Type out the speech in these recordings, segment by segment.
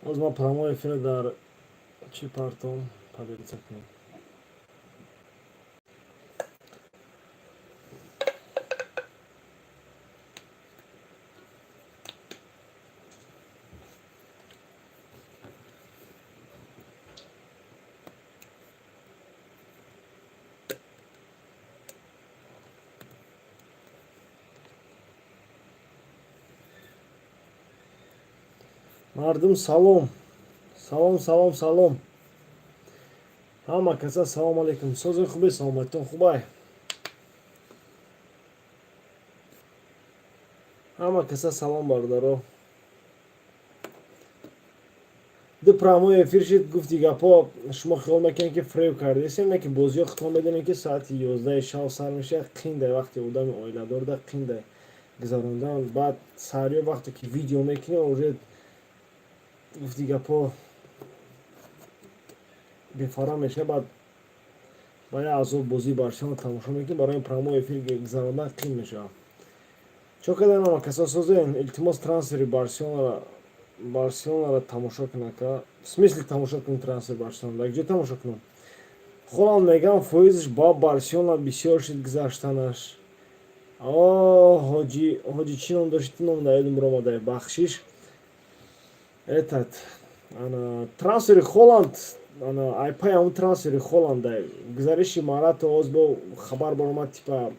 Аз ма прямой эфир дар чӣ партом поделиться кунем. Мардум салом. Салом. Ҳама каса салом алейкум. Созин хубе, саломатон хубай. Ҳама каса салом бародаро. ду прямой эфир шид гуфти гапо. Шумо хиёл мекунед ки фрев кардесем, не ки бозиҳо хитом медонем ки соати 11 шав сар мешавад. Қиндай вақти одами оиладор да қиндай гузарондан. Баъд саҳриё вақте ки видео мекунем уже гуфти гапо бефара мешавад. Баъд ба як азоб бозии Барселона тамошо мекунем, барои прямой эфир гузарондан қин мешавад. чо кардан ама касо созен илтимос трансфери Барселонаро тамошо кунака. В смысле тамошо кунем трансфер Барселона? Дар куҷо тамошо кунем? Холам мегам фоизиш ба Барселона бисёр шид гузаштанаш. ҳоҷи чӣ ном дошти? Ту ном наёдам ромадай бахшиш. Этот трансфери Холланд айпай ҳамун трансфери Холландай гузариши Марато озбо хабар баромад типа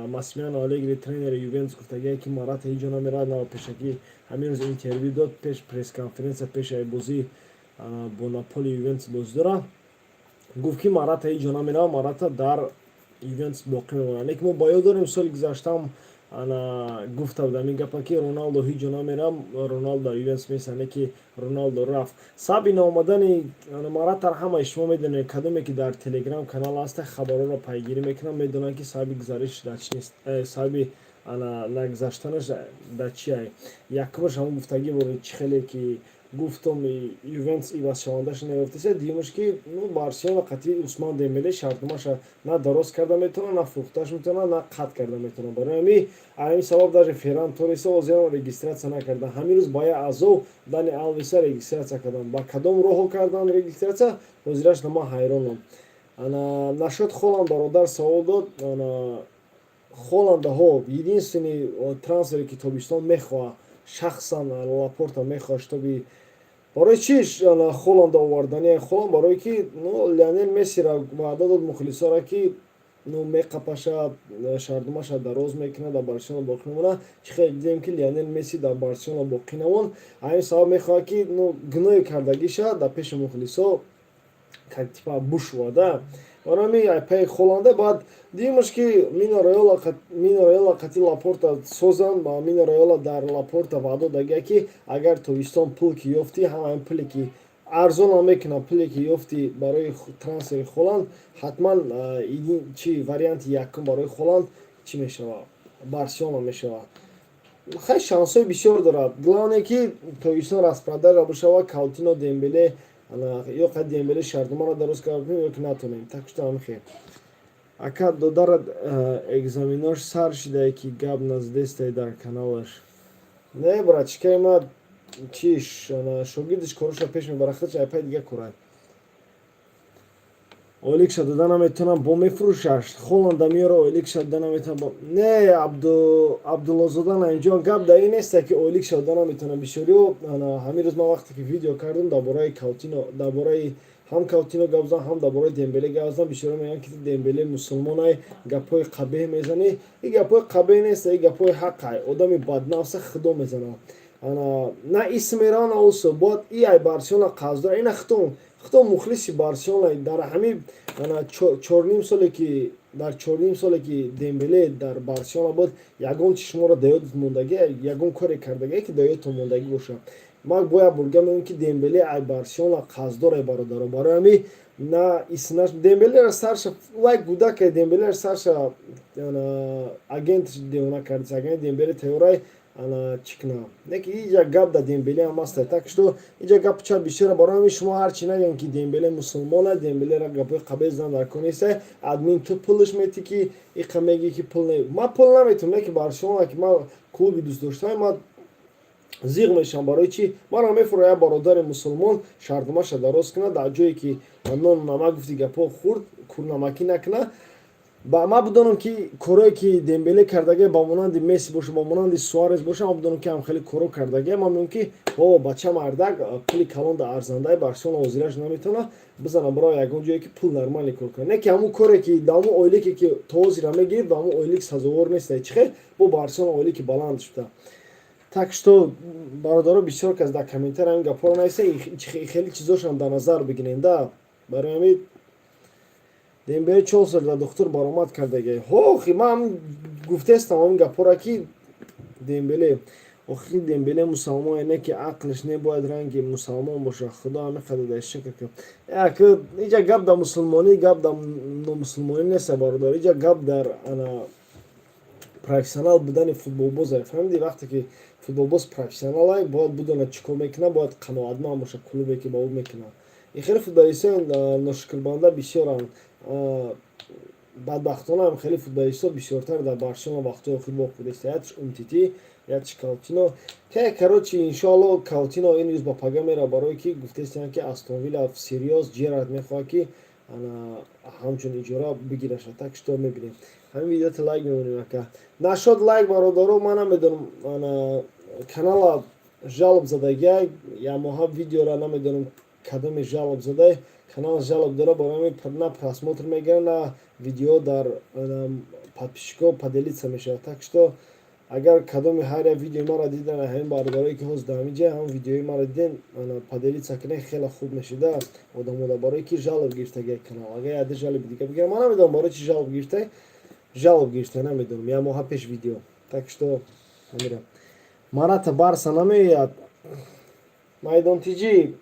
Массимилиано Аллегри тренери Ювентус гуфтагие ки Марато ҳеҷ ҷо намерад. Нава пешакӣ ҳамин рӯз интервю дод пеш пресс-конференсия пеши бозӣ бо Наполи Ювентус бозӣ дора. Гуфт ки Марато ҳеҷ ҷо намерад, Марато дар Ювентус боқӣ мемонад. Лекин мо ба ёд дорем соли гузаштам гуфта будам ин гапа ки Роналдо ҳеҷ ҷо намерад, Роналдо дар Ювентус меса, не ки Роналдо рафт. Сабаби наомадани Мараторо ҳамаи шумо медонед, кадоме ки дар телеграм канал ҳаста хабарҳоро пайгирӣ мекунам медонанд ки сабаби гузариш дар чи нест, сабаби нагузаштанаш дар чи ай. Якумаш ҳамун гуфтагӣ бори чи хеле ки гуфтам Ювентус ивазшавандаша меёфтасе. Дуюмаш ки Барселона қатъи Усман Дембеле шартномаша на дароз карда метавонад, на фурӯхташ метавонад, на қатъ карда метавонад. Барои ҳамин сабаб даже Ферран Торреса озиро регистратсия накардан. Ҳамин рӯз ба як аъзо Дани Алвеса регистратсия кардан. Ба кадом роҳо кардан регистратсия? ҳозираш на ман ҳайронам. Нашод Холланд бародар савол дод. Холландаҳо единственный трансфере ки тобистон мехоҳад шахсан Лапорта мехоҳад штоби барои чи Холланда овардани Холланд барое ки Лионел Мессиро ваъда дод мухлисоро ки меқапаша шартномаша дароз мекунад, дар Барселона боқӣ мемонад. Чӣ хеле дидем ки Лионел Месси дар Барселона боқӣ намонд. ҳамин сабаб мехоҳад ки гуноҳи кардагӣ шавад дар пеши мухлисо, типа бушвада. барои айпаи Холланда баъд дидимаш ки Мино Раёла қатъи Лапорта созанд. ба Мино Раёла дар Лапорта ваъда додагия ки агар тобистон пул ки ёфтӣ, ҳамаин пуле ки арзонам мекунад, пуле ки ёфтӣ барои трансфери Холланд, ҳатман чи варианти якум барои Холланд чӣ мешавад? Барселона мешавад. хай шансҳои бисёр дорад. Главное ки тобистон распродажа бишавад, Каутино, Дембеле ё қад Дембеле шартномаро дароз карда кунем ё ки натонем. Так что ҳамин хел. Ака додарад экзаменош сар шидае ки гап наздестай дар каналаш. Не братчикаи ма чиш шогирдиш короша пеш мебарад, худаш айпай дига курад. Ойликша дода наметавонам бо мефурӯшаш. Холланда миёра Ойликша дода наметавонам. Не Абдуллозода наинҷо гап дар ин неста ки Ойликша дода наметавонам. Бисёриҳо ҳамин рӯз ман вақте ки видео кардам дар бораи Каутино, дар бораи ҳам Каутино гап задам, ҳам дар бораи Дембеле гап задам. Бисёриҳо мегӯянд ки Дембеле мусулмонай, гапҳои қабеҳ мезанӣ. Ин гапҳои қабеҳ неста, ин гапҳои ҳаққай. Одами баднафса худо мезанад. на исмера на усобот и ай Барселона қарз дорад. Ина худо мухлиси Барселона дар ҳамин 4 соле ки дар 4 соле ки Дембеле дар Барселона буд, ягон чишморо дар ёдат мондагӣ, ягон коре кардагие ки дар ёдатон мондагӣ бошад. Ман бояд бурга мегӯям ки Дембеле ай Барселона қарздор бародаро. барои ҳамин на иснаш Дембелеро сарша лайк гудакай Дембелеро сарша агент девона кардис. агент Дембеле теорай чикна. Неки иҷа гап да Дембеле ҳам аста. Так что иҷа гап ча бисёра. барои ҳамин шумо ҳарчи нагӯем ки Дембеле мусулмона, Дембелеро гапҳои қабеҳ зан дар кор неста. Админ ту пулаш метӣ ки иқа мегӣ ки пул не. Ман пул наметавонам, не ки Барселона ки ман клуби дӯст доштаи ман зиқ мешам барои чӣ манро мефурӯяд як бародари мусулмон шартномаша дароз кунад дар ҷое ки нон намак гуфти гапҳо хурд курнамакӣ накунад ман бидонам ки коре ки Дембеле кардагия ба монанди Месси боша ба монанди Суарес боша ман бидонам ки ҳам хеле коро кардагия ман меонам ки бача мардак пули калонда арзандаи Барселона ҳозираш наметавонад бизанам барои ягон ҷое ки пул нормали кор кунад не ки ҳамун коре ки да ҳамун ойлике ки то ҳозира мегирифт ба ҳамун ойлик сазовор неста чихе бо Барселона ойлики баланд шуда. Так что бародаро бисёр кас дар комментария ҳамин гапҳоро нависа хеле чизошам дар назар бигирем да барои ҳамин Дембеле 4 сол дар духтур баромад кардагия охи ман гуфтестам ҳамин гапҳоро ки Дембеле охи Дембеле мусалмоне не ки ақлиш небояд ранги мусалмон боша худо ҳамин қадар дар шакр як иҷа гап дар мусулмонӣ гап дар номусулмонӣ неста бародар иҷа гап дар профессионал будани футболбоз фаҳмиди вақте ки футболбоз профессионал бояд бидонад чӣ кор мекунад бояд қаноатманд боша клубе ки ба ӯ мекунад хеле футболистои ношикрбанда бисёранд бадбахтона ҳам хеле футболисто бисёртар дар Барселона вақтҳои охир боқ будааст якш Умтити якш Каутино короче иншоалло Каутино ин рӯз ба пага мера барое ки гуфтестанд ки Астон Вилла серьёз Джерард мехоҳад ки ҳамчун иҷора бигирашад так что мебинем ҳамин видеото лайк мемонем ака нашод лайк бародаро ман намедонам канала жалоб задагия я моҳа видеора намедонам кадоме жалоб задай канал жалоб дора барои на просмотр мегирад на видео дар подписчиков поделиться мешавад так что агар кадоми ҳар як видеои маро дидан ҳамин бародарое ки ҳоз дар ҳамин ҷо ҳамин видеои маро диден поделиться кунед хеле хуб мешуда одамода барое ки жалоб гирифтагия канал агар яде жалоби дига бигирам ман намедонам барои чи жалоб гирифта намедонам я моҳа пеш видео так что ҳамира Марата Барса намеояд майдонтиҷӣ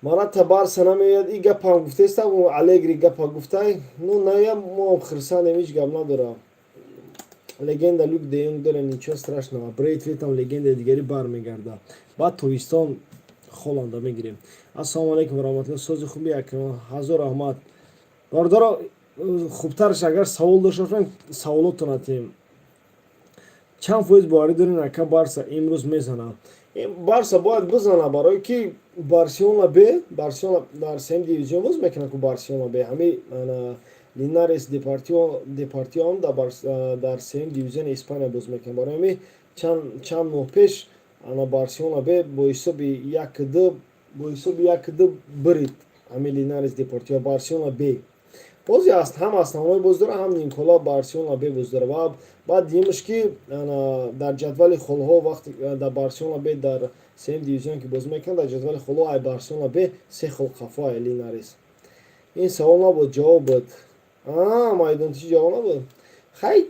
Марата Барса намеояд и гапам гуфтеста Алегри гапа гуфтай ну ная мо хирсанем ҳеҷ гап надора легенда Люк де Йонг дорем ничего страшного Брейтвейтам легендаи дигари бармегарда баъд тобистон Холланда мегирем ассалому алайкум ва раҳматуллоҳ сози хуби акрам ҳазор раҳмат бародаро хубтараш агар савол дошта бошанд саволотона тем чанд фоиз боварӣ дорем ака Барса имрӯз мезанад Барса бояд бизана барое ки Барселона Б Барселона дар сем дивизион боз мекунад ку Барселона Б ҳами Линарес Депортио дар сем дивизиони Испания боз мекунад барои ҳами чанд моҳ пеш Барселона Б бо ҳисоби 1-2 бирид ҳами Линарес Депортио Барселона Б бози аст ҳам основной боз дора ҳам нимкола Барселона Б боз дора ва баъд дидимш ки дар ҷадвали холҳо вақте дар Барселона Б дар сем дивизион ки боз мекунад дар ҷадвали холҳо ай Барселона Б се хол қафо ай Линарес ин савол набуд ҷавоб буд майдончи ҷавоб набуд хай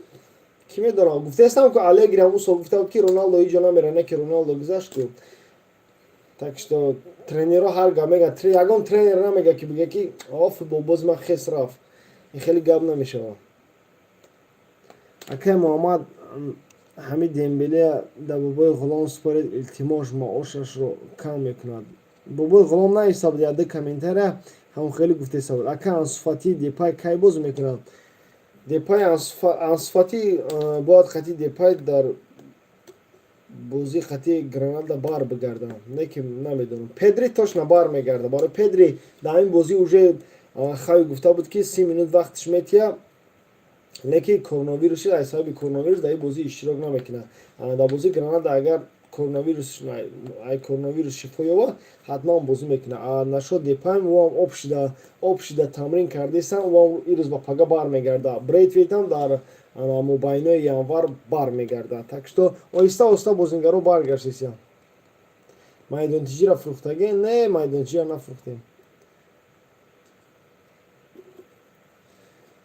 кӣ медонам гуфтаестам ки Алегри ҳамун сол гуфта ки Роналдо ҳеҷ ҷо намера не ки Роналдо гузашт ку так что тренерҳо ҳар гап мегӯяд ягон тренер намега ки бига ки футболбози ман хес рафт ин хеле гап намешавад акай Муҳаммад ҳами Дембеле дар бобои ғулом супорид илтимош маошашро кам мекунад бобои ғулом наиста буд яде комментария ҳамон хеле гуфтеста буд ака Ансу Фати Депай кай боз мекунад Депай Ансу Фати бояд хати Депай дар бози хати Граналда бар бигардад не ки намедонам Педри точно бар мегарда барои Педри дар ҳамин бозӣ уже хави гуфта буд ки 30 минут вақтиш метия не ки коронавирус дар сабаби коронавирус дар ин бозӣ иштирок намекунад дар бозии Граналда агар коронавирус шифо ёбад ҳатман бозӣ мекунад нашод Депай ӯам обшида тамрин кардестан ӯам ирӯз ба пага бармегарда Брейтвейтам дар мобайнои январ бармегарда так что оҳиста оҳиста бозингаро баргаштеся майдонтиҷиро фурӯхтагӣ не майдонтиҷиро нафурӯхтем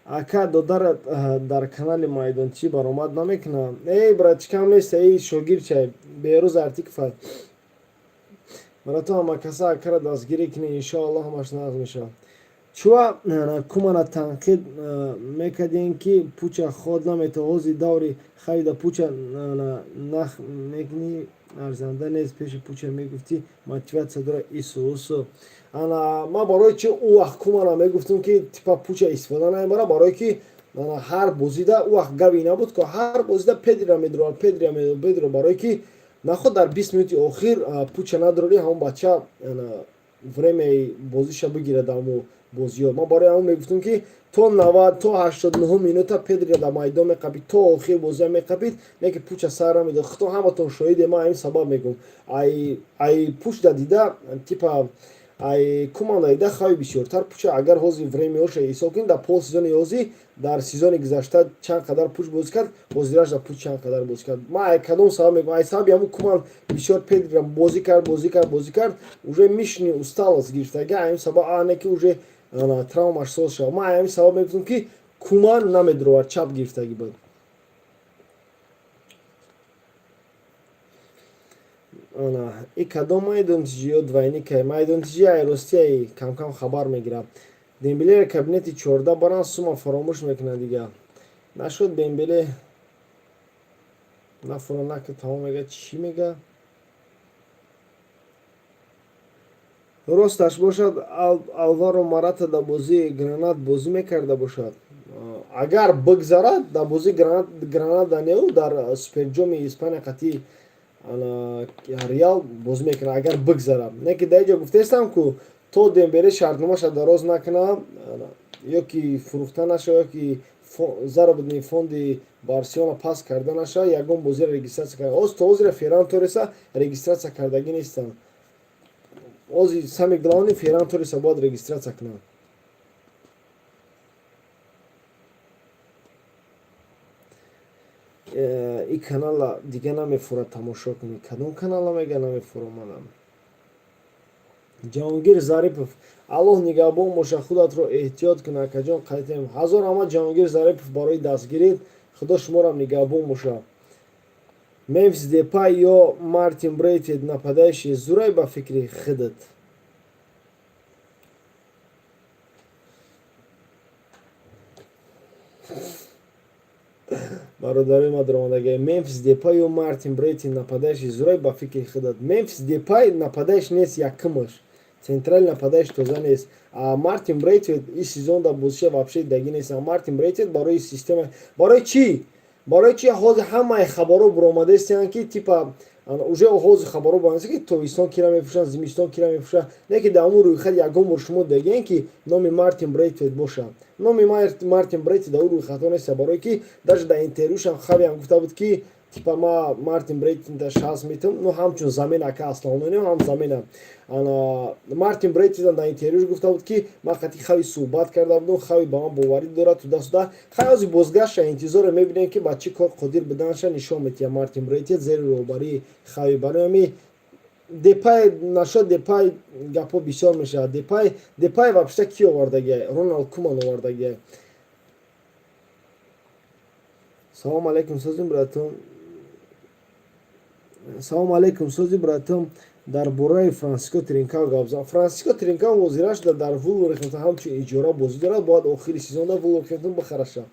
ака додарат дар канали майдончӣ баромад намекунад братчикам неста шогирдчай беҳрӯз артикфа барато ҳамакаса акара дастгирӣ кунӣ иншоалло ҳамаш нағз мешавад чуа кумана танқид мекардем ки пуча ход наметавози даври харида пуча нах мекунӣ арзанда нест пеши пуча мегуфтӣ мотиватсия дора исусу ман барои чи ӯ вақт кумана мегуфтам ки типа пуча истифода намебара барое ки ҳар бозида ӯ вақт габи набуд ки ҳар бозида Педриро медурад Педриро барое ки наход дар 20 минути охир пуча надорӣ ҳамон бача времяи бозиша бигирад аму бозиё. Ма барои ҳамон мегуфтам ки то 90 то 89 минута Педри дар майдон меқапид, то охир бозиам меқапид, леки пуча сар намедод. Худто ҳаматон шоҳиде, ман ҳамин сабаб мегӯм. Ай пуч да дида типа ай команда дида хави бисёртар пуча агар ҳозир времяоша ҳисоб кунед дар пол сезони ҳозир дар сезони гузашта чанд қадар пуч бозӣ кард, ҳозираш дар пуч чанд қадар бозӣ кард. Ман ай кадом сабаб мегӯм, ай сабаби ҳамун команд бисёр Педри бозӣ кард, уже мишни усталост гирифтага, ҳамин сабаб не ки уже травмаш соз шавад. Ман ҳамин сабаб мегуфтам ки Куман намедуровад чап гирифтагӣ буд. И кадом майдонтиҷиё двойникай майдонтиҷи ай рости ай камкам хабар мегирам. Дембеле кабинети 14 баранд сума фаромӯш мекунад дига. Нашуд Дембеле нафуронака тамом мега чӣ мега? Росташ бошад Алваро Марата дар бозии Гранад бозӣ мекарда бошад. Агар бигзарад дар бозии Гранада неу дар суперҷоми Испания қатъи Реал бозӣ мекунад агар бигзарад. Не ки дар инҷо гуфтаистам ку то Дембеле шартномаша дароз накунад ё ки фурӯхта нашавад ё ки заробитни фонди Барселона пас карда нашавад, ягон бозиро регистратсия карда. Оз то ҳозира Ферран Торреса регистратсия кардагӣ нестанд. Ози сами главни Ферран Торреса бояд регистратсия кунад. И канала дига намефурад тамошо кунӣ. Кадом канала мега намефурам манам? Ҷаҳонгир Зарипов Аллоҳ нигаҳбон боша, худатро эҳтиёт кун акаҷон, қайтем. Ҳазор рамат Ҷаҳонгир Зарипов барои дастгирид. Худо шуморам нигаҳбон боша. Мемфис Депай ё Мартин Брейтвейт нападаиши зурай ба фикри худат? бародари мадромадаги Мемфис Депай ё Мартин Брейтвейт нападаиши зурай ба фикри худат? Мемфис Депай нападаиш нест, якумаш централи нападаиш тоза нест. Мартин Брейтвейт ин сезон дар бозиша вообще дагӣ нест. Мартин Брейтвейт барои система барои чӣ ҳозир ҳамаи хабаро буромадаистанд ки типа уже ҳозир хабаро буромадаист ки тобистон кира мефурӯшанд, зимистон кира мефурӯшанд. Не ки дар ҳамун рӯйхат ягон бор шумо дидагиен ки номи Мартин Брейтвейт бошад. Номи Мартин Брейтвейт дар ӯ рӯйхатҳо нест, барое ки даже дар интервюшам хавиам гуфта буд ки типа ма Мартин Брейтвейт шахс метавонам, ну ҳамчун замина ка аслононем ҳам замина. Мартин Брейтвейт дар интервюш гуфта буд ки ман қатъи хави суҳбат карда будам, хави ба ман боварӣ дорад, туда хави бозгаштша интизоре мебинем ки ба чӣ кор қодир буданша нишон медиҳад Мартин Брейтвейт зери роҳбарии хави. Барои ҳамин Депай нашод Депай гапҳо бисёр мешавад. Депай вообще ки овардагиай? Роналд Куман овардагиай. Салому алейкум сози братон. Салому алейкум сози братон. Дар бораи Франсиско Тринкау гап зад. Франсиско Тринкау ҳозираш дар Вулверхэмптон ҳамчун иҷора бозӣ дорад, бояд охири сезон дар Вулверхэмптон бихараша.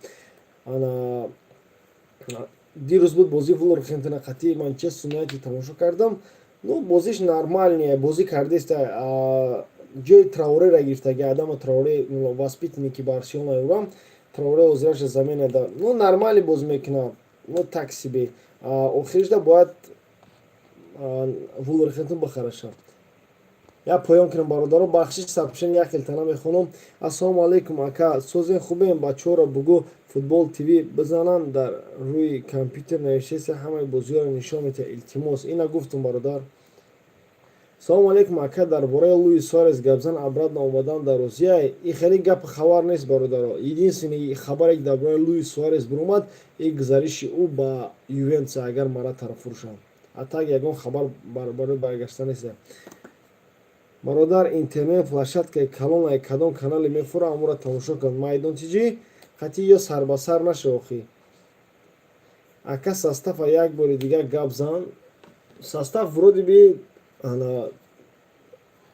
дирӯз буд бозии Вулверхэмптона қатъи Манчестер Юнайтед тамошо кардам. Ну бозиш нормальне, бозӣ кардест. ҷои Траореро гирифтаги Адама Трауре воспитанники Барселона ёрам. Трауре ҳозираш замина да ну нормали бозӣ мекунад. Ну так себе. Охиришда бояд Вулверхэмптон бихараша. Я поён кунам бародаро, бахшиш сарпӯшани як хелтана мехонам. Ассалому алейкум ака, созен хубем, бачаҳоро бугӯ футбол тв бизананд, дар рӯи компютер навиштеса ҳамаи бозиҳоро нишон медиҳад, илтимос. Ина гуфтум бародар. Салому алейкум ака, дар бораи Луис Суарес гапзан обратно омадан дар Розия. И хеле гап хабар нест бародаро. Единственный хабаре дар бораи Луис Суарес биромад и гузариши ӯ ба Ювентус агар Марата фурӯшанд. А так ягон хабар барои баргашта нест. бародар интернет площадкаи калон кадом канале мефурад, амуро тамошо кун. Майдонтиҷи қатъи ё сарбасар наша охӣ. Ака состава як бори дига гап зан. Состав вроде би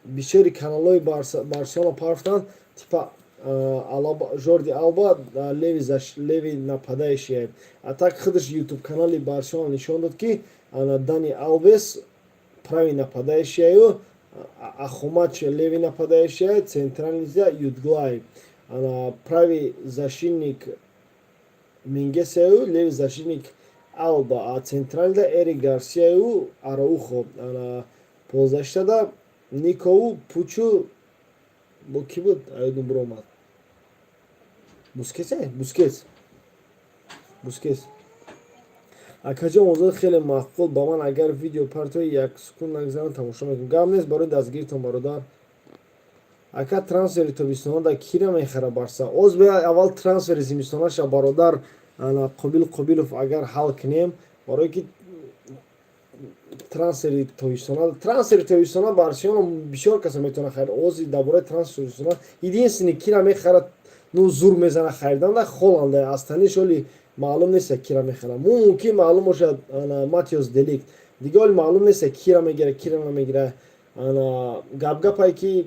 бисёри каналҳои Барселона парафтанд, типа Жорди Алба, Леви нападаиши. А так худаш YouTube канали Барселона нишон дод ки Дани Алвес правый нападающий, Ахомач левый нападающий, центральный Юдглай, правый защитник Мингесею, левый защитник Алба, централда Эри Гарсияу Араухо 15-да Никоу Пучу бо ки буд айдум буромад Бускетс акаҷон озод хеле маъқул ба ман агар видео партои як секунд нагзарам тамошо мекунам гап нест барои дастгиртон бародар ака трансфери тобистонода кира мехара барса озбе аввал трансфери зимистонаша бародар қобилов агар ҳал кунем барое ки трансфери тобистона барселона бисёр каса метавона харид ози дар бораи трансфери тобистона единственный кира мехарад зур мезана хариданда холланда астани шоли маълум нест кира мехара мумкин маълум бошад матиос деликт дига оли маълум нест кира мегира кира намегира гапгапае ки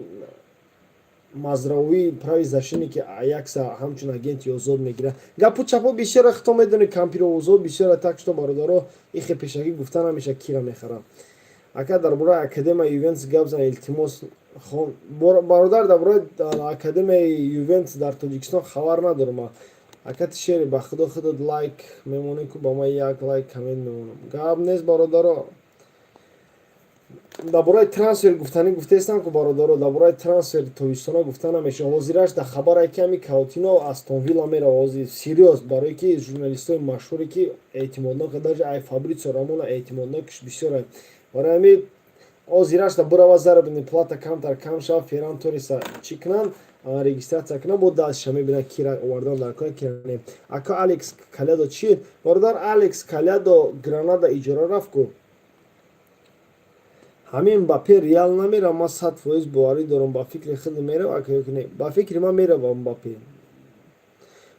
мазравӣ прави зашини ки аякса ҳамчун агенти озод мегира гапу чапо бисёра хито медони кампиро озод бисёра так шуто бародаро ихе пешакӣ гуфта намеша кира мехара ака дар бораи академияи ювентус гап зан илтимос бародар дар бораи академияи ювентус дар тоҷикистон хабар надорам ака тишери ба худо худод лайк мемонем ку ба ман як лайк комент мемонам гап нест бародаро дар бораи трансфер гуфтанӣ гуфтаистам ку бародаро дар бораи трансфери тобистона гуфта намеша ҳозираш дар хабарае ки ҳами Каутино Астон Вилла мерава ҳозир сериёс барое ки журналистои машҳуре ки эътимоднок даже ай Фабрицо Романо эътимоднокиш бисёре барои ҳами ҳозираш да бирава заробитни плата камтар кам шава Ферран Торреса чӣ кунанд регистратсия кунанд бо дастша мебинанд кира овардан дар кори киране ака Алекс Калядо чӣ бародар Алекс Калядо Гранада иҷора рафт ку ҳамин Мбаппе Реал намерав ман 100% боварӣ дорам ба фикри худ мерав ака ё ки не ба фикри ман мерава Мбаппе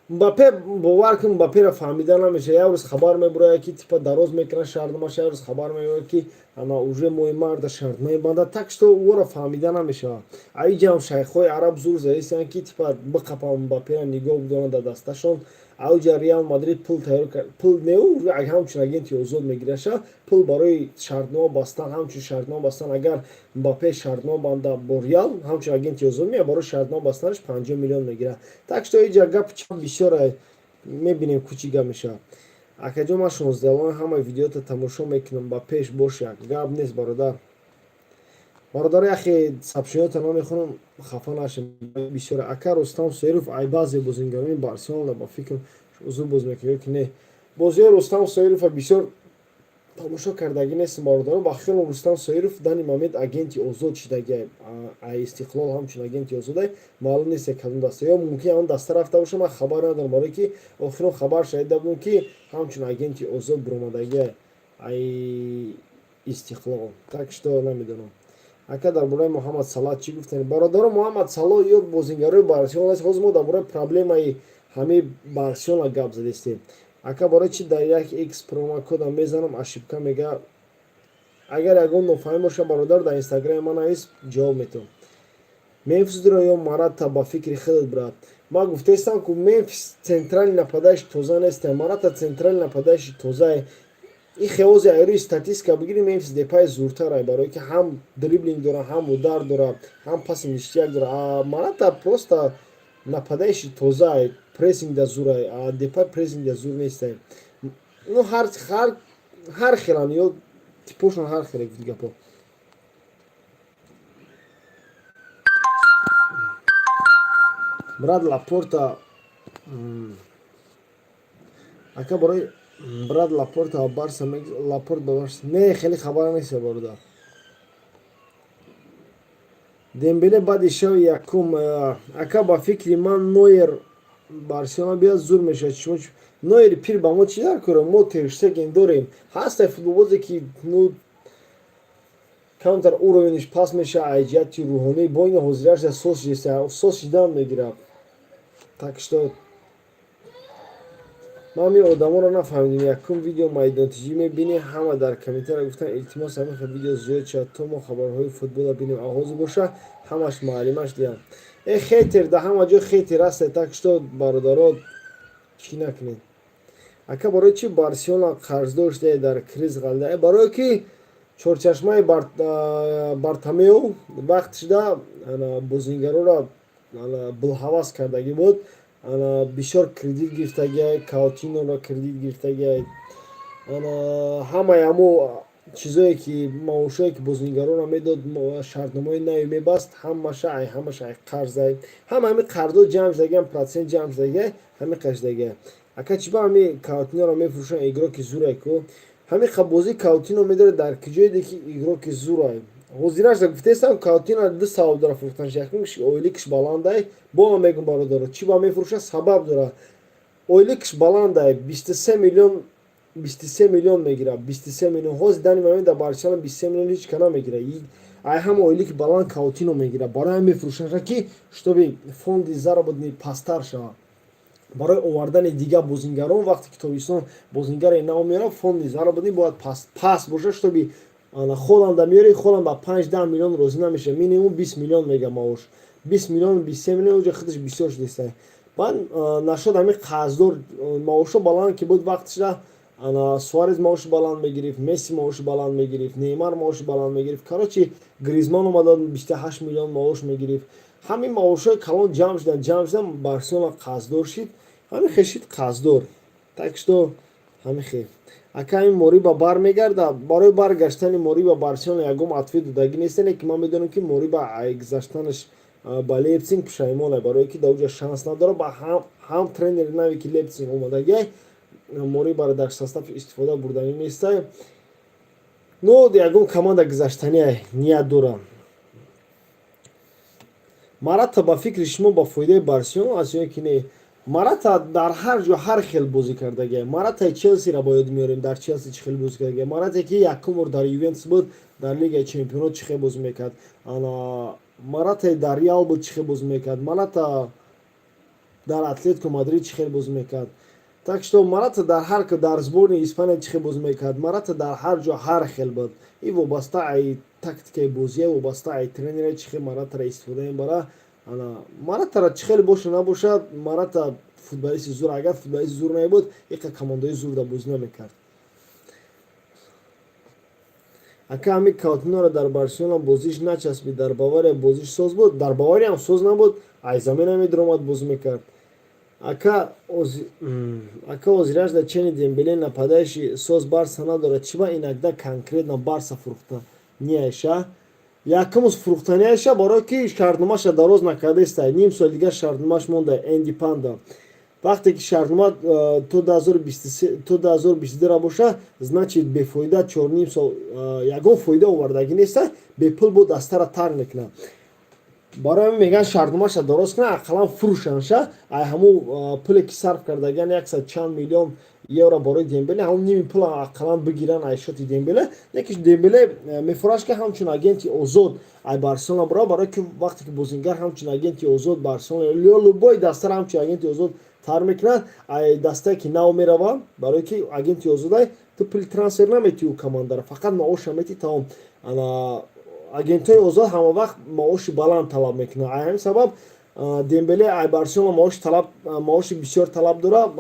бовар кун Мбапперо фаҳмида намеша як рӯз хабар мебурая ки типа дароз мекунад шартномаша як рӯз хабар мебурая ки уже моҳи марда шарт мебанда так что ӯро фаҳмида намешавад аиҷам шайхҳои араб зур заистанд ки типа биқапанд Мбапперо нигоҳ бидоранд дар дасташон ауҷа Реал Мадрид пул тайёр кард пул неу ҳамчун агенти озод мегираша пул барои шартнома бастан ҳамчун шартнома бастан агар Мбаппе шартнома банда бо Реал ҳамчун агенти озод меяд барои шартнома бастанаш 50 миллион мегирад так что иҷа гап чам бисёра мебинем ку чӣ гап мешавад акаҷон ман 16 ҳамаи видеота тамошо мекунам ба пеш бошад гап нест бародар яхе сабшиёта намехонам хафа нашем бисёра ака Рустам Соиров ай баъзе бозингарони Барселона ба фикр ҳузур боз мекунад ки не бозии Рустам Соирова бисёр тамошо кардагӣ нестам бародаро ба хелом Рустам Соиров дани момент агенти озод шидаги ай Истиқлол ҳамчун агенти озодай маълум нест кадом даста ё мумкин он даста рафта боша ман хабар надорам барое ки охирон хабар шанида будам ки ҳамчун агенти озод биромадаги ай Истиқлол так что намедонам ака дар бораи Муҳаммад Салоҳ чӣ гуфтани бародаро Муҳаммад Салоҳ ё бозингарои Барселона аст ҳозир мо дар бораи проблемаи ҳамаи Барселона гап задистем ака барои чӣ дар як x промокода мезанам ошибка мега агар ягон нофаҳим боша бародар дар инстаграми ман навис ҷавоб метавам Мемфис дура ё Марата ба фикри худат брат ман гуфтаистам ку Мемфис централи нападаиш тоза нест Марата централи нападаиши тозае ин хеози айрӯи статистика бигири Мемфис Депай зуртарай барое ки ҳам дриблинг дорад ҳам удар дорад ҳам паси ништияк дорад Марата просто нападаиши тозае прессингда зурай Депай прессингда зур нестай ну ҳар хелан ё типошон ҳар хеле гуфти гапо брат Лапорта ака барои брат Лапорта ба Барса Лапорт ба Барса не хеле хабар нест бародар Дембеле баъди шави якум ака ба фикри ман Нойер Барселона биёд зур мешавад шумо Нойери пир ба мо чӣ дар кора мо Тер Штеген дорем ҳастай футболбозе ки ну камтар уровениш паст мешавад аз ҷиҳати рӯҳонӣ бо ин ҳозираш сос шидан мегирад так что ман ҳамин одаморо нафаҳмидем якум видео майдонтиҷӣ мебинем ҳама дар комментария гуфтан илтимос ҳамин хел видео зиёд шавад то мо хабарҳои футбола бинем оғоз боша ҳамаш маълимаш диҳам хейтер да ҳама ҷо хейтер ҳасте так что бародаро чӣ накунед ака барои чӣ Барселона қарздош дае дар криз ғалда барое ки чорчашмаи Бартомеу вақт шуда бозингароро билҳавас кардагӣ буд бисёр кредит гирифтагиай Каутиноро кредит гирифтагиай ҳамаи ҳамо чизое ки маошое ки бозигарона медод шартномаи нави мебаст ҳамаша қарзай ҳама ҳами қардо ҷамъ шудагиам процент ҷамъ шудаги ҳами қашдаги ака чиба ҳами каутиноро мефурӯшан игроки зурай ку ҳами бозии каутино медорад дар киҷое ки игроки зурай ҳозираш гуфтестам каутино ду сабаб дора фурӯхтанаш якумш ойликаш баландай бо ҳам мегум бародаро чӣ ба мефурӯша сабаб дора ойликаш баландай 23 миллион мегирад 23 миллион ҳози дани момент дар Барселона 23 миллион ҳеҷ кана мегирад ай ҳам ойлики баланд каутино мегирад барои ҳам мефурӯшаша ки шутоби фонди заработни пасттар шавад барои овардани дигар бозингарон вақте ки тобистон бозингаре нав меорад фонди заработни бояд паст боша шутоби холанда меори холанд ба 5-10 миллион розӣ намеша минимум 20 миллион мега маош 20 миллион 23 миллион оҷа худаш бисёр шудеста баъд нашуд ҳами қарздор маошо баланд ки буд вақташа Суарез маоши баланд мегирифт Месси маоши баланд мегирифт Неймар маоши баланд мегирифт короче Гризман омада 28 миллион маош мегирифт ҳамин маошҳои калон ҷамъ шудан Барселона қарздор шид ҳамин хел шид қарздор так что ҳамин хел ака ҳамин Мориба бармегарда барои баргаштани Мориба Барселона ягон атфи додагӣ нестане ки ман медонам ки Мориба гузаштанаш ба Лейпциг пушаймон барое ки дар оҷа шанс надорад ба ҳам тренери нави ки Лейпциг омадаги Морибаро дар состав истифода бурданӣ неста но ягон команда гузаштани ният дорам Марата ба фикри шумо ба фоидаи Барселона аст ё ки не Марата дар ҳар ҷо ҳар хел бозӣ кардаги Маратаи Челсиро ба ёд меорем дар Челси чӣ хел бозӣ кардаги Марате ки якум бор дар Ювентус буд дар Лигаи Чемпионот чӣ хел бозӣ мекард Маратаи дар Реал буд чӣ хел бозӣ мекард Марата дар Атлетико Мадрид чӣ хел бозӣ мекард так что Марата дар сборни Испания чӣ хел бозӣ мекард Марата дар ҳар ҷо ҳар хел буд и вобаста ай тактикаи бозие вобаста ай тренере чӣ хел Маратаро истифода мебарад Маратаро чӣ хел боша набошад Марата футболисти зур агар футболисти зур мебуд иқа командаи зурда бозӣ намекард ака ҳами Каутиноро дар Барселона бозиш начаспид дар Бавария бозиш соз буд дар Бавария ҳам соз набуд ай замина медиромад бозӣ мекард ака озираш дар чени Дембеле нападаиши соз Барса надорад чиба инакда конкретно Барса фурӯхта неаша якумус фурӯхтаниаша барое ки шартномаша дароз накардаиста ним сол дигар шартномаш монда Энди Панда вақте ки шартнома то 2022 боша значит бефоида 4 сол ягон фоида овардагӣ неста бепул буд дастара тарк мекунад барои ҳамин мегӯянд шартномаша дароз кунад ақаллан фурӯшанша ай ҳамун пуле ки сарф кардагиан 100 чанд миллион евро барои Дембеле ҳамун ними пула ақаллан бигиранд ай шоти Дембеле лекин Дембеле мефураш ки ҳамчун агенти озод ай Барселона бро барое ки вақте ки бозингар ҳамчун агенти озод Барселона любой дастара ҳамчун агенти озод тар мекунад ай дастае ки нав мерава барое ки агенти озодай ту пули трансфер наметии у командаро фақат маоша мети таом агентҳои озод ҳама вақт маоши баланд талаб мекунад ай ҳамин сабаб Дембеле ай Барселона маоши бисёр талаб дорад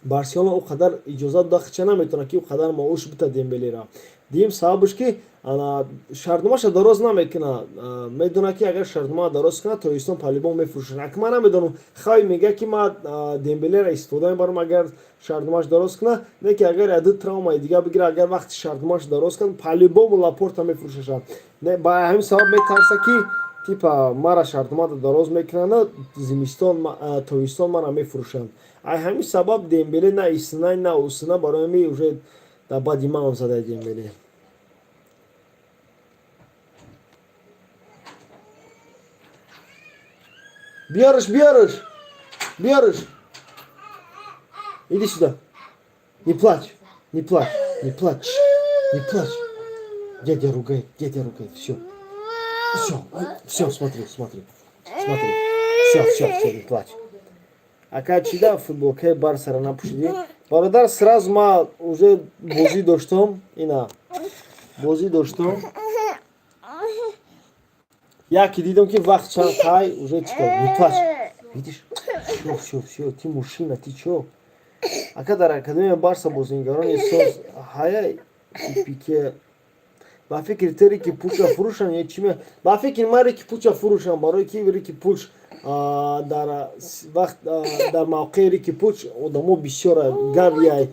Барселона о қадар иҷозат дода хача наметавонад ки о қадар маош бита Дембелеро дигим сабабаш ки шартномаша дароз намекунад медонад ки агар шартнома дароз кунад тобистон по-любому мефурӯшад ака ман намедонам хави мега ки ман Дембелеро истифода мебарам агар шартномаш дароз кунад лекин агар яду травмаи дигар бигирад агар вақти шартномаш дароз кунад по-любому Лапорта мефурӯшашад ба ҳамин сабаб метарса ки типа мара шартномата дароз мекунанд зимистон тобистон мара мефурӯшанд ай ҳамин сабаб Дембеле на истина на усина барои ҳамин уже дар бади маън задаи Дембеле биёраш иди сюда не плачь дядя ругает всё смотри всё не плачь ака чида футболкаи Барсаро напӯшидӣ бародар сразу ма уже бозӣ доштам яке дидам ки вақт чанд қай уже чикар не плачь видишь всё ти мужчина ти чё ака дар академияи Барса бозингарони соз ҳаяй Пике ба фикри ту Рики Пуча фурӯшанд ё чӣ ме ба фикри ман Рики Пуча фурӯшанд барое ки Рики Пуч дар мавқеи Рики Пуч одамо бисёра Гавиай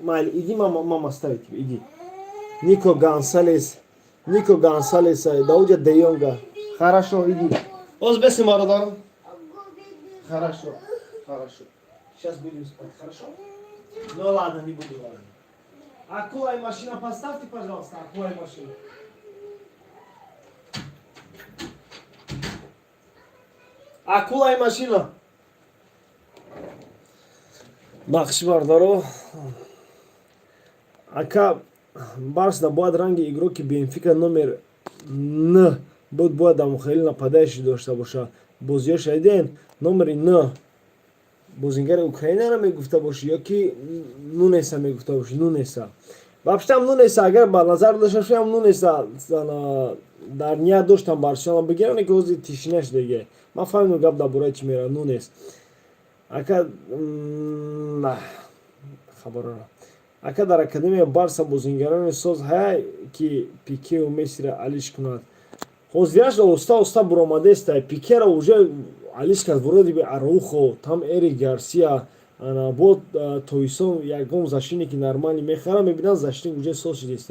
Майли, иди, мама ставит тебе, иди. Нико Гонсалес, Даудя Де Йонга. Хорошо, иди. Озбеси Марадан. Хорошо, хорошо. Сейчас будем спать, хорошо? Ну ладно, не буду, ладно. Акула и машина поставьте, пожалуйста, акула и машина. Акула и машина. Бахшибардаро. Ака Барса бояд ранги игроки Бенфика номер Н бояд ам хеле нападающий дошта боша. Бозиё шайден номер Н. Бозингар Украинара мегуфта боши ёки Нунеса мегуфта боши. Нунеса. Вообще там Нунеса агар ба назар дошта Нунеса дар ния доштам Барселона бигиран ки ози тишинаш деге. Ма фаҳмидам гап дар бораи чӣ мера Нунес. Ака хабарора. Ака дар академия Барса бозингарони соз ҳай ки Пикеу Мессиро алиш кунад. Ҳозираш оста буромадест. Пикера уже алиш кард вороди би Арухо, там Эрик Гарсия, бо тоисон ягон зашини ки нормали мехара мебинанд зашини уже соз шидест.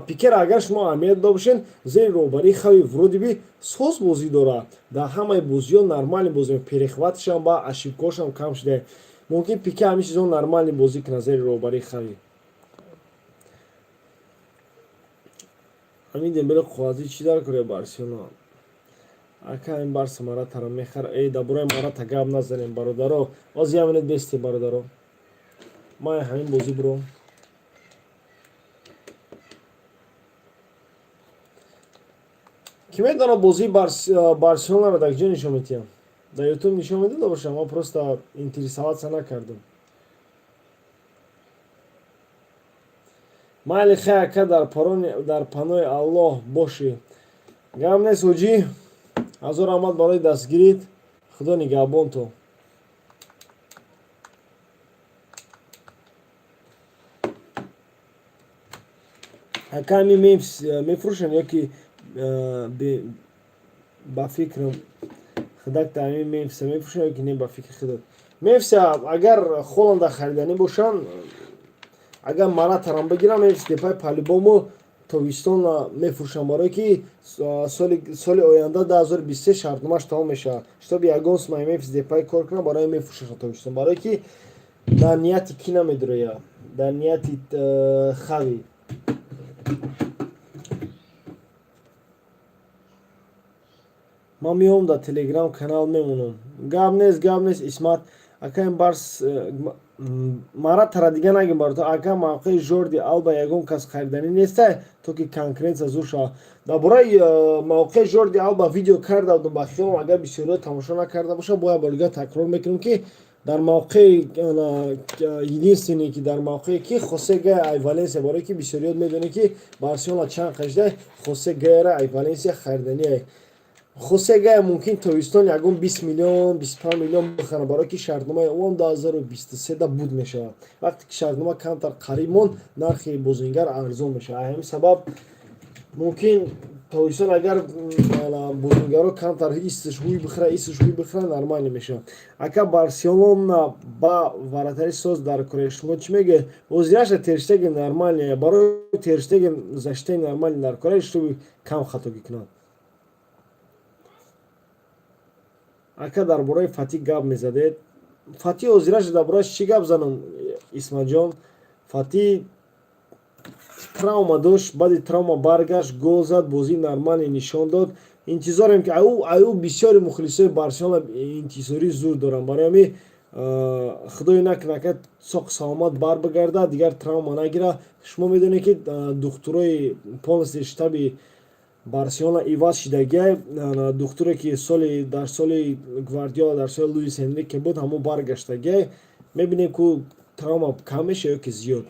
Пикера агар шумо аҳамият дода бошед зери роҳбарии хави вороди би соз бозӣ дорад. Дар ҳамаи бозиҳо нормали бозӣ перехватишам ба ошибкошам кам шуда. Мумкин Пике ҳамин чизо нормали бозӣ кунад зери роҳбарии хави. Ҳамин Дембеле қуввати чӣ дар кори Барселона? Ака ин Барса Маратаро мехар. Дар бораи Марата гап назанем бародаро. Оз як минут бесте бародаро. Ман ҳамин бозӣ бро. Ки медонад бозии Барселонаро дар ҷо нишон медиҳам? Дар ютуб нишон медода бошам, ман просто интересоваться накардам. Майли хай ака дар панои Аллоҳ бошӣ. Гап нест ҳоҷӣ. Ҳазор раҳмат барои дастгирит. Худо нигаҳбон то. Ака ҳамин мефурӯшанд ёки ба фикрам хидакта ҳамин мефса мефурӯшанд ёки не ба фикри хидак. Мефса агар Холланда харидани бошанд, агар Маратарам бигирам мефс депай по-любому тобистон мефурӯшанд, барое ки соли оянда 2023 шартномаш тамом мешавад. Штоби ягон сумаи мефс депай кор кунад, барое мефурӯшанд тобистон, барое ки дар нияти ки намедурояд, дар нияти хави. Ман меом дар телеграм канал мемонам. Гап нест Исмат. Ака ин Барс Маратара дига нагим барото. Ака мавқеи Жорди Алба ягон кас харидани нестай, то ки конкуренсия зуд шавад. Дар бораи мавқеи Жорди Алба видео карда будам ба хиёлам, агар бисёриҳо тамошо накарда бошад бояд бор такрор мекунем ки дар мавқеи единственне ки дар мавқеи ки Хосе Гая ай Валенсия, барое ки бисёриҳо медонед ки Барселона чанд хашида Хосе Гаяро ай Валенсия харидани. Хосе Гая мумкин тобистон ягон 20 миллион 25 миллион бихарад, барое ки шартномаи он 2023 буд мешавад. Вақте ки шартнома камтар қариб монд, нархи бозингар арзон мешавад. Ҳамин сабаб мумкин тобистон агар бозингаро камтар истишҳуй бихарад нормально мешавад. Ака Барселона ба варатари соз дар кори шумо чӣ мегӯяд? Озираша Тер Штеген нормале, барои Тер Штеген защитаи нормале дар кори шуби кам хатогӣ кунад. Ака дар бораи Фати гап мезадед. Фати озираша дар бораи чӣ гап занам Исматҷон? Фати травма дошт, баъди травма баргашт, гол зад, бозии нормале нишон дод. Интизорем ки аю бисёри мухлисои Барселона интизорӣ зуд доранд. Барои ҳамин худои накунад соқ саломат барбигардад, дигар травма нагирад. Шумо медонед ки духтурои полностью штаби Барселона иваз шидагиай, духтуре ки дар соли Гвардиола, дар соли Луис Энрике буд, ҳамон баргаштагиай. Мебинем ки травма кам мешавад ёки зиёд.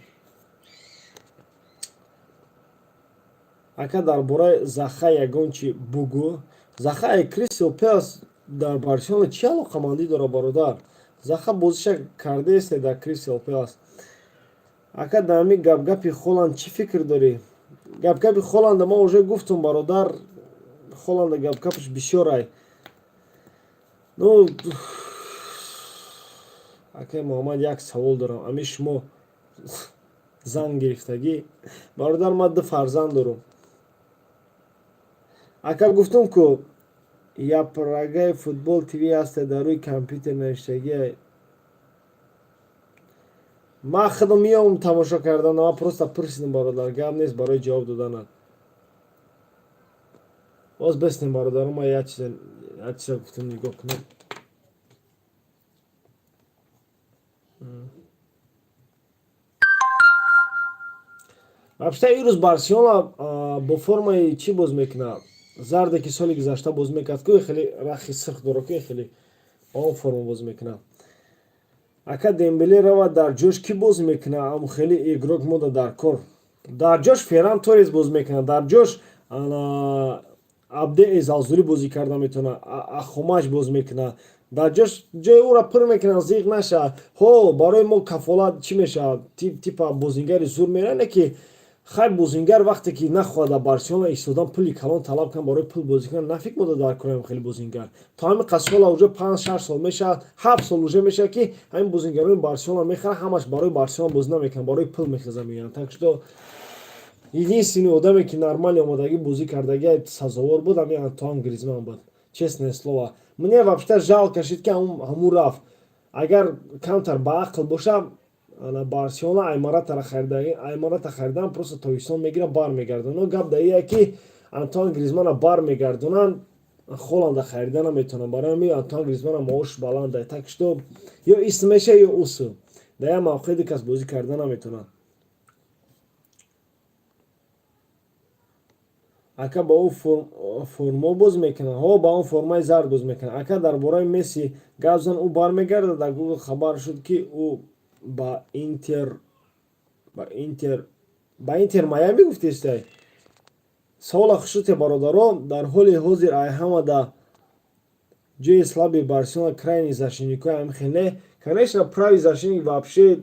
Ака дар бораи Заха ягон чӣ бугӯ. Заха Кристал Пэлас дар Барселона чӣ алоқамандӣ дорад бародар? Заха бозиша кардааст дар Кристал Пэлас. Ака дар ҳамин гапгапи Холланд чӣ фикр дорӣ? Гапгапи Холланда ман уже гуфтам бародар, Холланда гапгапаш бисёр ай. Ну акай Муҳаммад, як савол дорам. Ами шумо занг гирифтагӣ. Бародар ман 2 фарзанд дорам. Ака гуфтам ку я программаи футбол ТВ ҳаст дар рӯи компютер навиштагӣ. Ман худам меомам тамошо кардан, ман просто пурсидам бародар, гап нест барои ҷавоб доданат. Боз беснем бародар, ман як чиза гуфтам, нигоҳ кунам. вообще ирӯз Барселона бо формаи чӣ боз мекунад? Зарде ки соли гузашта боз мекард, ку хеле рахи сирх дорад, ку хеле он форма боз мекунад. Ака Дембеле равад дар ҷош ки боз мекунад, ам хеле игрок мода дар кор. Дар ҷош Ферран Торрес боз мекунад, дар ҷош Абде Эзалзули бозӣ карда метавонад, Ахомач боз мекунад. дар ҷош ҷои ӯро пур мекунад, зиқ наша. Ҳо барои мо кафолат чӣ мешавад? Типа бозингари зур мера, не ки хай бозингар вақте ки нахоҳад дар Барселона истодан пули калон талаб кунад, барои пул бозӣ кунад, нафик мода дар кораем хеле бозингар. То ҳамин қасола уже 5-6 сол мешавад, 7 сол уже мешавад ки ҳамин бозингарони Барселона мехарад, ҳамаш барои Барселона бозӣ намекунад, барои пул мехезад меоянд. Так что единственный одаме ки нормали омадагӣ бозӣ кардагӣ сазовор буд, ҳамин Антуан Гризман буд. Честное слово. Мне вообще жалко шид ки ҳамун рафт. Агар камтар ба ақл боша, Барселона Аймаратро харидан просто тобистон мегирад, бармегардонад. Но гап дар ие ки Антуан Гризманро бармегардонанд, Холланда харида наметавонанд. Барои ҳамин Антуан Гризманро маош баланд аст. Так что ё исм мешавад, ё усл. Дар як мавқеъ кас бозӣ карда наметавонад. Ака ба он форма боз мекунад. Ҳо ба он формаи зард боз мекунад. Ака дар бораи Месси гап зан, ӯ бармегардад. Дар Google хабар шуд ки ӯ ба Интер Майами гуфтестай. Савола хушуте бародаро, дар ҳоли ҳозир Айҳамада ҷои слаби Барселона крайний защитникҳои амхеле. Конечно, правый защитник вообще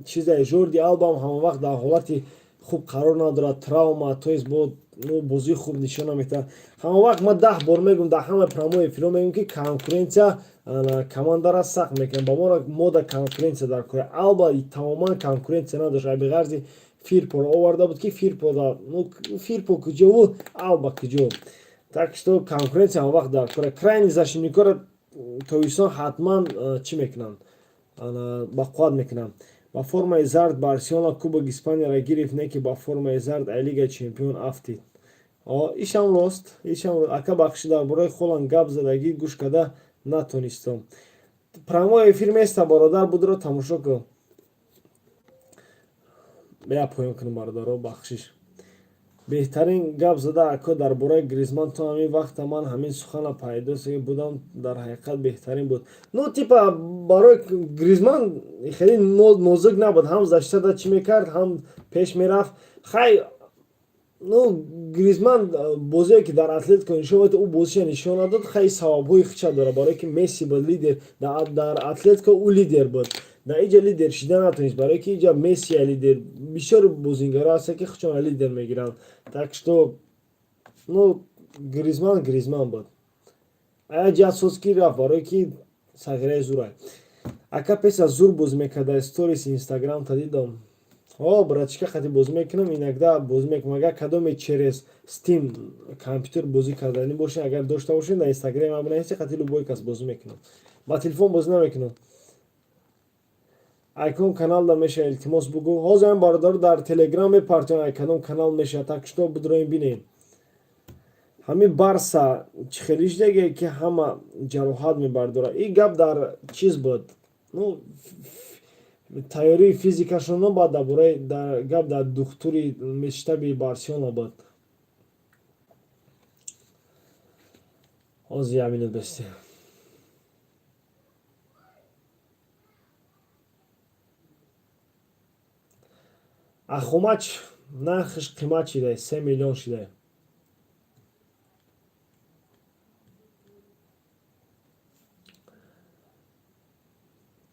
чиза Жорди Алба ҳама вақт дар ҳолати хуб қарор надорад, травма, то есть бозии хуб нишон наметавад. Ҳама вақт ма 10 бор мегӯм, дар ҳама промои эфиро мегӯм ки конкуренсия командара сахт мекунад. Ба мода конкуренсия дар кора. Алба тамоман конкуренсия надошт. Абиғарзи Фирпоро оварда буд ки Фирпо куҷо, Алба куҷо. Так что конкуренсия ҳама вақт дар кора. Крайни защитникоро тобистон ҳатман чӣ мекунанд? Ба қувват мекунанд. Ба формаи зард Барселона Кубок Испанияро гирифт, не ки ба формаи зард Лигаи Чемпион афтид. Ишам рост. Ака бахши дар бораи Холланд гап задагӣ гӯш карда натонистам. Промои эфир места бародар будро тамошо кун. Бея поён кунам бародаро, бахшиш. Беҳтарин гап зада ака дар бораи Гризман. То ҳамин вақта ман ҳамин сухана пайдост будам, дар ҳақиқат беҳтарин буд. Ну типа барои Гризман хеле нозук набуд, ҳам заштада чӣ мекард, ҳам пеш мерафт. Хай Гризман бозие ки дар Атлетико нишон дод, ӯ бозиша нишон надод, хай савабҳои худша дорад. Барое ки Месси буд лидер, дар Атлетико ӯ лидер буд. Дар иҷа лидер шида натонист, барое ки иҷа Месси лидер. Бисёр бозингаро ҳастанд ки худшонро лидер мегиранд. Так что Гризман буд. Ая ҷасоскӣ рафт, барое ки сағираи зур аст. Ака песа зур бозӣ мекарда, сторис Инстаграм та дидам. Братишка хати бозӣ мекунам, иногда бозӣ мекунам. Агар кадоме через Steam компютер бозӣ кардани бошед, агар дошта бошед, дар Инстаграм абонеисти хати любой кас бозӣ мекунам. Ба телефон бозӣ намекунам. Айкон каналда меша илтимос бугӯ. Ҳозир ҳам бародаро дар Телеграм мепартоям, айкадом канал меша. Так что бидроем бинем. ҳамин Барса чихелишдеге ки ҳама ҷароҳат мебардорад. И гап дар чиз буд. Тайёрии физикашон набуд, гап дар духтури мечтаби Барселона буд. Ҳозир як минут бестем. Ахомач нархиш қимат шида, 3 миллион шида.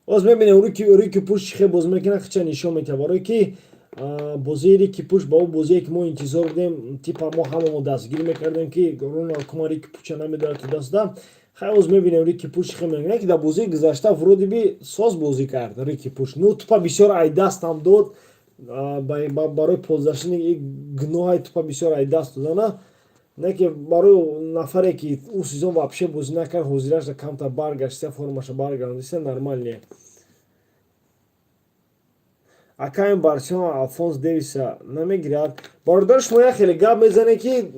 Оз мебинем Рики Пуш чӣ хел бозӣ мекунад, хича нишон метавад. Барое ки бозии Рики Пуш ба ӯ бозие ки мо интизор будем, типа мо ҳамамо дастгир мекардем ки Роналд Куман Рики Пуша намедорад ту даста. Хай оз мебинем Рики Пуш чӣ хел мекунад, ки дар бозии гузашта вроде би соз бозӣ кард Рики Пуш. Ну тупа бисёр ай дастам дод, барои пользашини гуноҳаи тупа бисёр ай даст додана, не ки барои нафаре ки ӯ сезон вообще бозӣ накард ҳозираша камтар баргашта формаша баргардиста нормал не. Акаи Барселона Алфонс Дэвиса намегирад. Бародари шумо як хеле гап мезане ки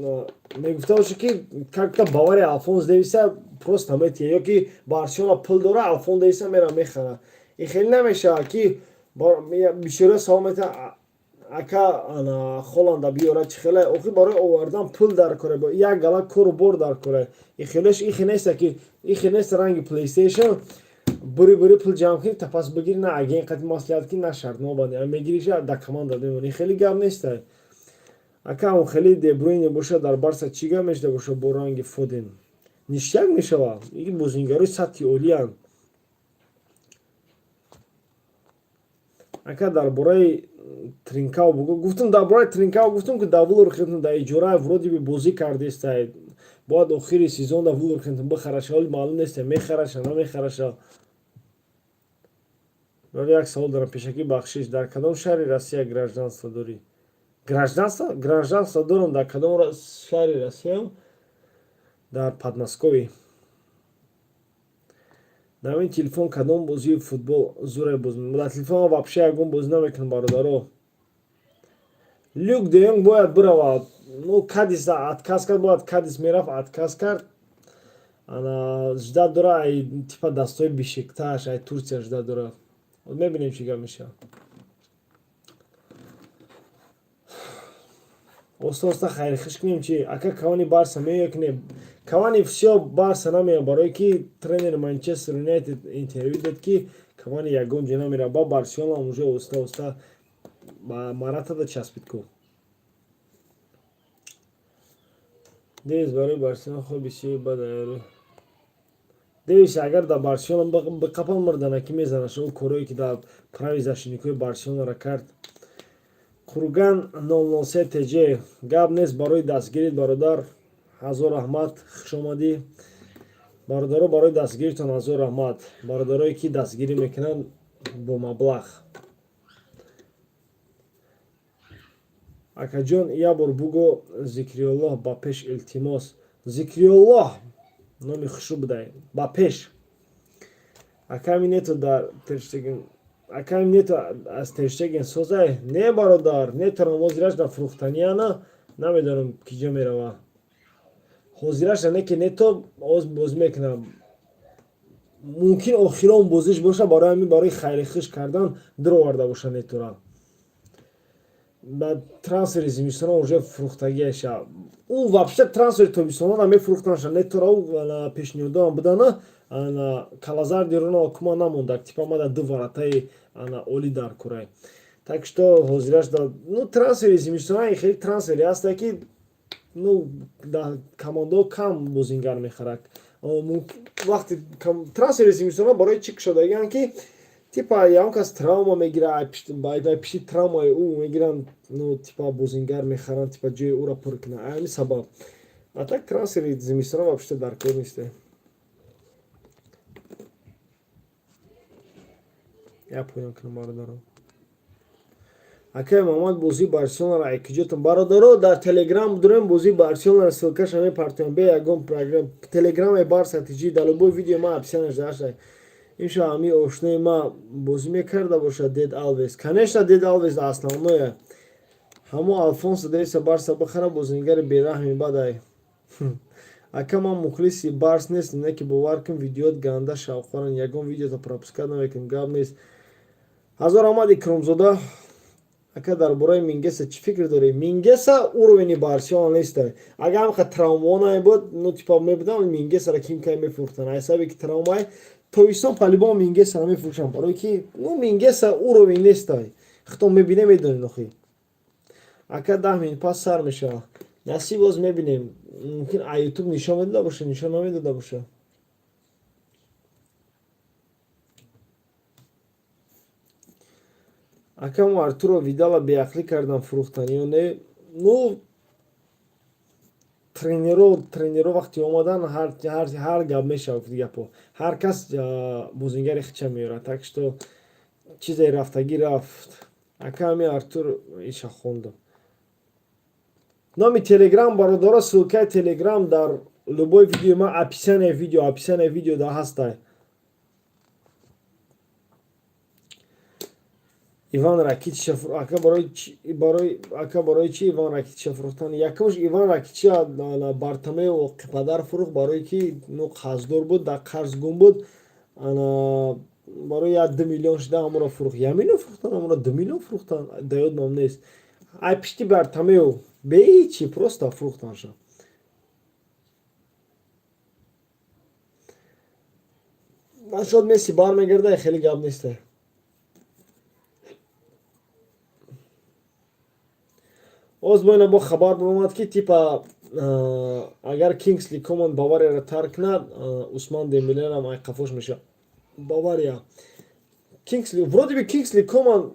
мегуфта боша ки как-то Бавария Алфонс Дэвиса просто метия ё ки Барселона пул дора Алфонс Дэвиса мера мехара. И хеле намешавад ки бисёриҳо савол метавонанд ака Холланда биёрад чӣ хеле охир барои овардан пул дар коре як гала кору бор дар коре. И хелеш ихи неста ки ихи неста ранги PlayStation бури пул ҷамъ кунӣ та пас бигирӣ на ага ин қадр маслиҳат кунӣ на шартнома бандӣ мегириша да команда мемонӣ хеле гап неста. Ака он хеле Де Брюйне боша дар Барса чӣ гап мешуда боша бо ранги Фоден ништяк мешавад. ин бозингарои сатҳи олиянд. Ака дар бораи Тринкау гуфтум дар бораи Тринкау гуфтум ки дар Вулверхэмптон дар иҷора вроде би бозӣ кардеста бояд охири сезон дар Вулверхэмптон бихараша вале маълум неста мехараша намехараша. вале як савол дорам пешакӣ бахшиш дар кадом шаҳри Россия гражданство дорӣ? Гражданство дорам дар кадом шаҳри Россия? Дар Подмосковӣ. дар ин телефон кадом бозии футбол зуре боз дар телефон вообще ягон бозӣ намекунам бародаро. Люк де Йонг бояд биравад. Ну Кадис отказ кард, бояд Кадис мерафт отказ кард. жда дора ай типа дастаи Бешикташ ай Турсия жда дора. мебинем чӣ гап мешавад. оста хайрихиш кунем чи ака Кавани Барса меояд ки не. Кавани всё Барса намеояд барое ки тренери Манчестер Юнайтед интервю дод ки Кавани ягон ҷо намера ба Барселона уже оста Марата да часпид ку. Девис барои Барселона хоб бисёр бад аяро. Девис агар дар Барселона биқапан мирдана ки мезанаш ӯ корое ки дар прави защитникои Барселонаро кард. Курган 003 ТЖ гап нест барои дастгирит бародар. ҳазор раҳмат хушомадӣ. бародаро барои дастгиритон ҳазор раҳмат. бародарое ки дастгирӣ мекунанд бо маблағ. Акаҷон як бор буго Зикриёллоҳ ба пеш илтимос. Зикриёллоҳ номи хушрӯ будай ба пеш. Аками нето дар Терштеген аками нето аз Терштеген созай не бародар неторам ҳозираш дар фурӯхтанияна намедонам ки ҷо мерава. ҳозираша не ки нето бозӣ мекунам. мумкин охирон бозиш боша барои ҳамин барои хайрихиш кардан дуроварда боша нетора. ба трансфери зимистона уже фурӯхтагиаша. ӯ вообще трансфери тобистона мефурӯхтанаша нетора ӯ пешниҳодам будана Калазар дирона кума намонда типа мада ду варатаи оли дар курай. Так что ҳозираш ну трансфери зимистона хеле трансфери аста ки ну дар командо кам бозингар мехарад. вақти трансфери зимистона барои чӣ кушодагианд ки типа ягон кас травма мегирад пишти травмаи ӯ мегиранд ну типа бозингар мехаранд типа ҷои ӯро пур кунанд ҳамин сабаб. а так трансфери зимистона вообще дар кор нест. я понял кунам бародаро. акаи Муҳаммад бозии Барселонаро айкиҷотон бародаро дар Телеграм дорем бозии Барселонара ссилкаша мепартем бе ягон программа Телеграме Барса тиҷи дар любой видео ма описание дашта. иншо ҳами ошнои ма бозӣ мекарда бошад Дед Алвес. Конечно Дед Алвес основное. ҳамо Алфонсо Дэвиса Барса бихара бозингари бераҳми бадай. ака ман мухлиси Барс нестам не ки бовар кун видеоат ганда шавқоран ягон видеото пропускат намекунам гап нест. ҳазор раҳмат Икромзода. ака дар бораи Мингеса чӣ фикр дорӣ? Мингеса уровени Барселона нест. агар ҳамқа травмаоне буд ну типа мебудам Мингесаро кимкай мефурӯхтанд. ҳасаби ки травмаи тоистон по-любому Мингесаро мефурӯшанд барое ки ну Мингеса уровень нест. хто мебине медонед охи. ака 10 минут пас сар мешавад. насиб боз мебинем. мумкин YouTube нишон медода боша нишон намедода боша. акам Артуро Видала беақлӣ кардан фурӯхтан ё не? Ну тренеро вақти омадан ҳар гап мешавад гапо. ҳар кас бозингари хича меёрад. так что чизе рафтагӣ рафт. ака ами Артур иша хондам. Номи Telegram бародаро, ссылкаи Telegram дар любой видеои ман описание видео да ҳастай. Иван Ракитича ака барои чи Иван Ракитича фурӯхтан? Якумш Иван Ракитича Бартомеу қипадар фурӯхт, барое ки ну қарздор буд, дар қарз гум буд. Барои 2 миллион шуда ҳамонро фурӯхт. 1 миллион фурӯхтан, ҳамонро 2 миллион фурӯхтан. Да ёдам нест. Ай пишти Бартомеу бе ҳичи просто фурӯхтанша. Шод Месси бармегарда, хеле гап несте. Оз боина бо хабар баромад ки типа агар Кингсли Коман Баварияро тарк кунад, Усман Дембелеам айқафош меша. Бавария вроде би Кингсли Коман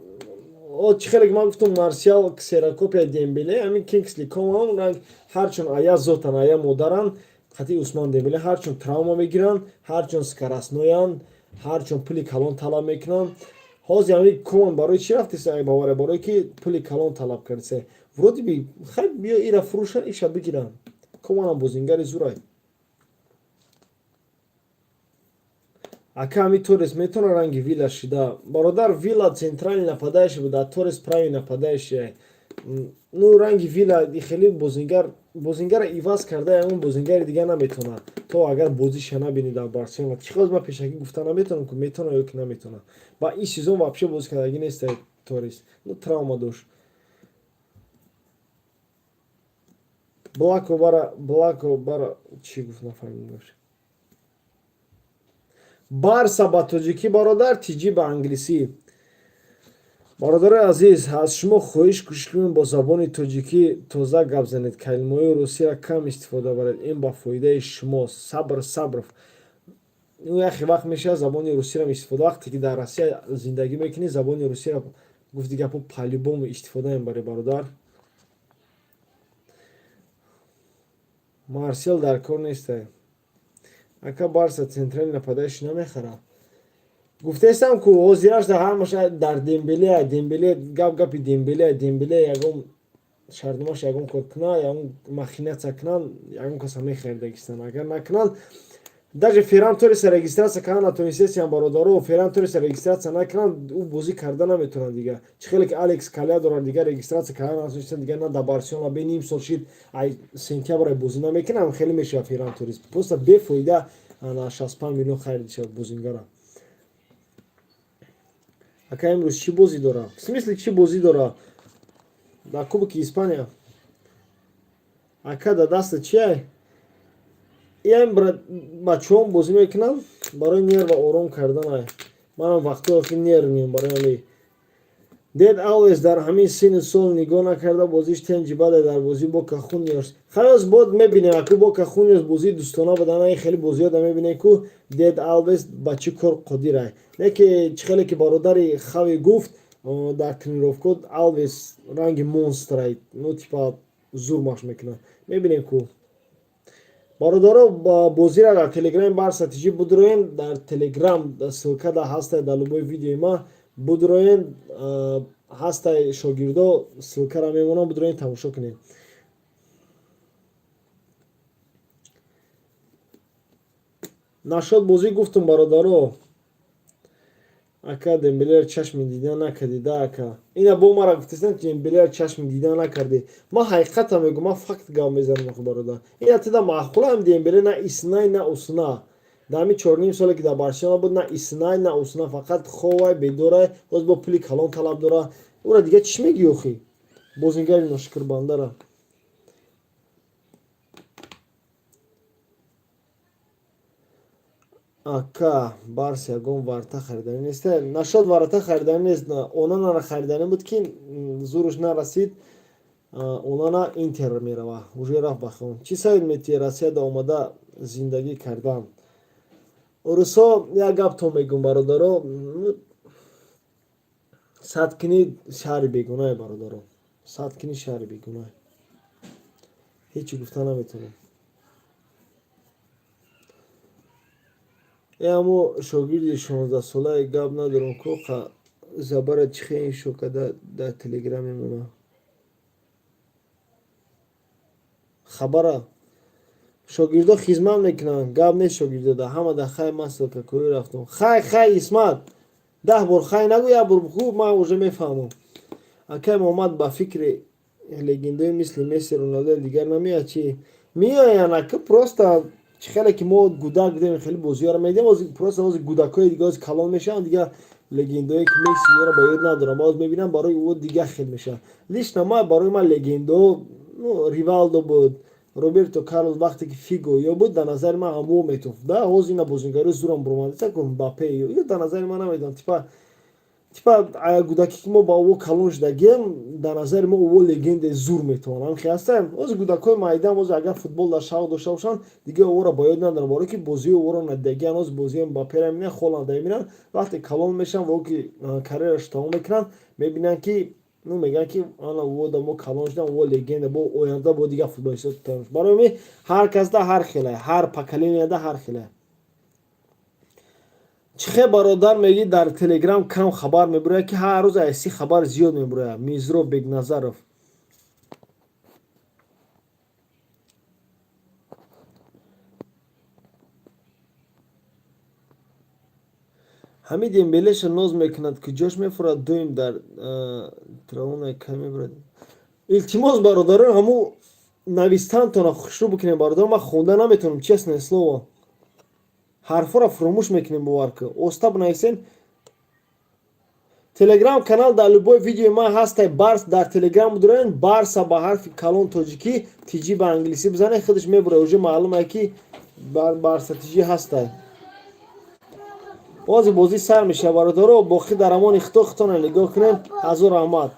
чӣ хеле ман гуфтам Марсиал ксерокопия Дембеле, ҳамин Кингсли Коман ранг ҳарчун ая зотан ая модаран хати Усман Дембеле ҳарчун травма мегиранд, ҳарчун скоростноянд, ҳарчун пули калон талаб мекунанд. Ҳозир ҳамин Коман барои чӣ рафтиса Бавария? Барое ки пули калон талаб кардиса. Вроде би хай биё ира фурӯшан, иша бигиранд. Команам бозингари зурай. Ака ами Торес метавона ранги Вилла шида? Бародар, Вилла центральный нападающий буд, а Торес правый нападающий. Ну ранги Вилла хеле бозингара иваз карда, ҳамон бозингари дига наметавона. То агар бозиша набини дар Барселона. Чӣ хозир ман пешакӣ гуфта наметавонам ки метавона ё ки наметавона. Ба ин сезон вообще бози кардаги нест Торес. Ну травма дошт. Блако бара чӣ гуфт нафаҳмидам. Барса ба тоҷикӣ бародар, тиҷӣ ба англисӣ. Бародарои азиз, аз шумо хоҳиш кӯшиш кунед бо забони тоҷикӣ тоза гап занед, калимаҳои русиро кам истифода баред. Ин ба фоидаи шумост. Сабр. Ну яхе вақт мешавад забони русиро истифода, вақте ки дар Россия зиндагӣ мекунӣ, забони русиро гуфти гапо по-любому истифода мебарӣ бародар. Марсел дар кор нестай. Ака Барса центральный нападающий намехара. Гуфтаистам ку ҳозираш дар ҳамаша дар Дембеле гапи Дембеле ягон шартномаш ягон кор кунад, ягон махинатсия кунанд, ягон каса мехаридагистанд. Агар накунанд, даже Ферран Торреса регистрация кардан натонистестиям бародаро, Ферран Торреса регистрация накунанд, ӯ бозӣ карда наметавонад дига. Чӣ хеле ки Алекс Калядорро дига регистрация кардан натонистанд, дига на дар Барселона бе ним сол шид, ай сентябр бозӣ намекунад, хеле мешавад Ферран Торрес. Просто бефоида 65 миллион харид шавад бозингара. Ака имрӯз чӣ бозӣ дора? В смисли чӣ бозӣ дора? Дар Кубоки Испания. Ака дар дастат чи ай? Ин бачаҳом бозӣ мекунанд барои нерва ором кардан ай. Манам вақтҳо охир нерв меём барои ами. Дед Алвес дар ҳамин синни сол нигоҳ накарда бозиш Тенҷи Баде дар бозӣ Бока Хуниорс. Хаёс бод мебинем аку Бока Хуниорс бозии дӯстона будана, ин хеле бозиёда мебинем ку Дед Алвес ба чӣ кор қодир ай. Не ки чӣ хеле ки бародари Хави гуфт дар тренировка Алвес ранги монстр ай. Ну типа зур машқ мекунад. Мебинем ку бародаро бозиро дар Телеграми Барса тиҷӣ будроен, дар Телеграм ссилка да ҳастай дар любой видеои ма будроен, ҳастай шогирдо ссилкаро мемонам, будроен тамошо кунед. Нашод бозӣ гуфтум бародаро. Ака Дембелеро чашми дидан накарди да ака. Ина бо мара гуфтастанд ки Дембелеро чашми дидан накарди. Ман ҳақиқатам мегӯям, ман факт гап мезанам бародар. Ина тида маъқулам Дембеле на исинай на усуна. Дар ҳамин 4 соле ки дар Барселона буд, на исинай на усуна, фақат ховай бедорай, боз бо пули калон талаб дора. Ура дига чӣ мегӣ охи? Бозингари ношукрбандара. Ака Барса ягон варта хариданӣ нест. Нашод варта хариданӣ нест. Онанара хариданӣ буд ки зурш нарасид. Онана Интер мерава. Уже рафт ба хон. Чӣ савед мети Россияда омада зиндагӣ кардан? Урусо як гап то мегӯм бародаро. Садкини шаҳри бегунаи бародаро. Садкини шаҳри бегунаи. Ҳеҷ гуфта наметавонам. Ямо шогирди 16 солаи гап надорам ку забара чихе шукада да телеграм мемона хабара шогирдо хизмат мекунанд гап не шогирдо да ҳама да хай масалка кӯри рафтум хай исмат 10 бор хай нагӯ як бор хуб ман уже мефаҳмам акай моҳаммад ба фикри легендаи мисли Месси Роналду дигар намеяд чи меоян ака просто чи хеле ки мо гудак будем хеле бозиёро медиҳем просто оз гудакои дигар оз калон мешаванд дигар легендаое ки Месси ёро ба ёд надорам оз мебинам барои ӯ дигар хел мешавад лично ман барои ман легендао Ривалдо буд Роберто Карлос вақте ки Фиго ё буд дар назари ман ҳамо метофт да оз ина бозигари зурам буромада кун Мбаппе ё дар назари ман намедонам типа гудаке ки мо ба ӯ калон шудагем дар назари мо ӯ легендаи зур метавонад ҳамин хастем оз гудакои майдан оз агар футбол дар шавқ дошта бошанд дигар ӯро ба ёд надорам барое ки бозии ӯро надидагиан оз бозии Мбапперо мебинанд Холландро мебинанд вақте калон мешаванд ва ӯ ки карьераш тамом мекунанд мебинанд ки мегӯянд ки ана ӯ да мо калон шудам ӯ легенда бо оянда бо дигар футболистҳо тамош барои ми ҳар касда ҳар хеле ҳар поколенияда ҳар хеле чихе бародар меги дар телеграм кам хабар мебурояд ки ҳар рӯз айси хабар зиёд мебурояд Мизро Бекназаров ҳамид Дембелеша ноз мекунад ки ҷош мефурад доим дар травона кам мебурад илтимос бародарон ҳамо навистантона хушрӯ бикунем бародар ман хонда наметавонам честное слово ҳарфҳоро фуромӯш мекунем боварка оста бинависен телеграм канал дар любой видеои ман ҳастай барс дар телеграм будурен барса ба ҳарфи калон тоҷикӣ тиҷи ба англисӣ бизанед худаш мебура уже маълуме ки барса тиҷи ҳастай ози бозӣ сар мешава бародаро боқӣ дар ҳамон ихтоқтона нигоҳ кунем ҳазор раҳмат